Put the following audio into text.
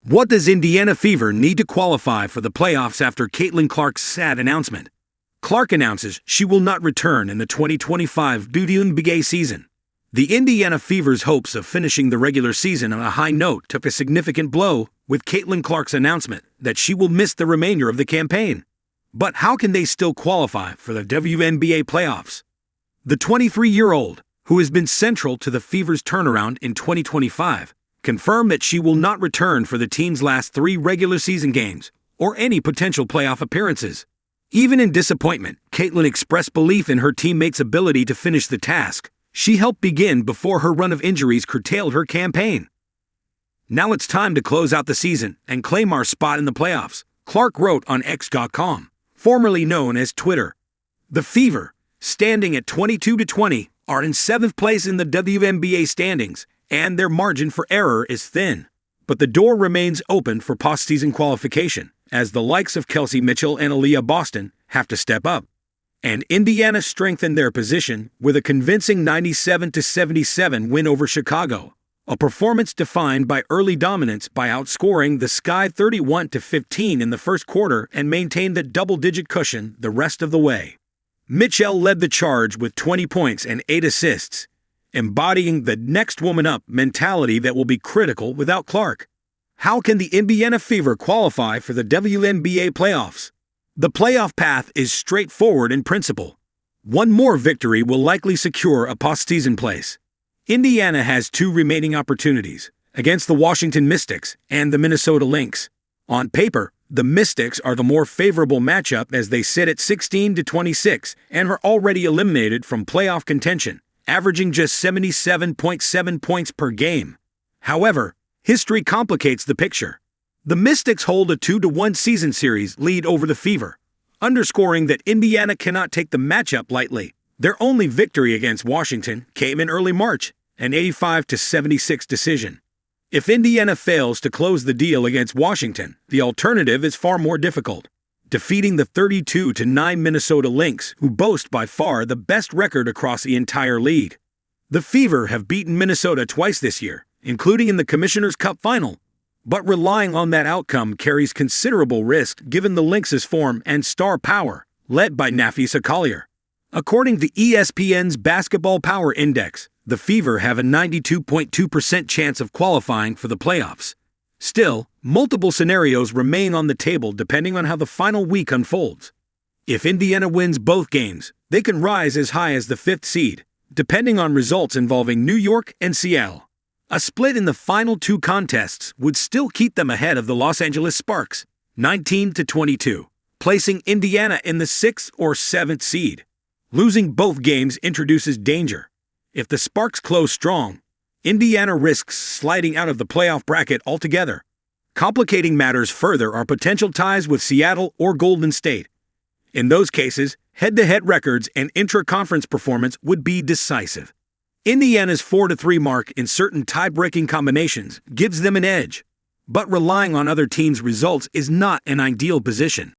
What does Indiana Fever need to qualify for the playoffs after Caitlin Clark's sad announcement? Clark announces she will not return in the 2025 WNBA season. The Indiana Fever's hopes of finishing the regular season on a high note took a significant blow with Caitlin Clark's announcement that she will miss the remainder of the campaign. But how can they still qualify for the WNBA playoffs? The 23-year-old, who has been central to the Fever's turnaround in 2025, confirmed that she will not return for the team's last 3 regular season games or any potential playoff appearances. Even in disappointment, Caitlin expressed belief in her teammates' ability to finish the task she helped begin before her run of injuries curtailed her campaign. "Now it's time to close out the season and claim our spot in the playoffs," Clark wrote on X.com, formerly known as Twitter. The Fever, standing at 22-20, are in 7th place in the WNBA standings, and their margin for error is thin. But the door remains open for postseason qualification, as the likes of Kelsey Mitchell and Aaliyah Boston have to step up. And Indiana strengthened their position with a convincing 97-77 win over Chicago, a performance defined by early dominance by outscoring the Sky 31-15 in the first quarter and maintained a double-digit cushion the rest of the way. Mitchell led the charge with 20 points and 8 assists, embodying the next woman up mentality that will be critical without Clark. How can the Indiana Fever qualify for the WNBA playoffs? The playoff path is straightforward in principle. One more victory will likely secure a postseason place. Indiana has 2 remaining opportunities, against the Washington Mystics and the Minnesota Lynx. On paper, the Mystics are the more favorable matchup as they sit at 16-26 and are already eliminated from playoff contention, averaging just 77.7 points per game. However, history complicates the picture. The Mystics hold a 2-1 season series lead over the Fever, underscoring that Indiana cannot take the matchup lightly. Their only victory against Washington came in early March, an 85-76 decision. If Indiana fails to close the deal against Washington, the alternative is far more difficult: defeating the 32-9 Minnesota Lynx, who boast by far the best record across the entire league. The Fever have beaten Minnesota twice this year, including in the Commissioner's Cup final, but relying on that outcome carries considerable risk given the Lynx's form and star power, led by Nafisa Collier. According to ESPN's Basketball Power Index, the Fever have a 92.2% chance of qualifying for the playoffs. Still, multiple scenarios remain on the table depending on how the final week unfolds. If Indiana wins both games, they can rise as high as the 5th seed, depending on results involving New York and Seattle. A split in the final 2 contests would still keep them ahead of the Los Angeles Sparks, 19-22, placing Indiana in the 6th or 7th seed. Losing both games introduces danger. If the Sparks close strong, Indiana risks sliding out of the playoff bracket altogether. Complicating matters further are potential ties with Seattle or Golden State. In those cases, head-to-head records and intra-conference performance would be decisive. Indiana's 4-3 mark in certain tie-breaking combinations gives them an edge, but relying on other teams' results is not an ideal position.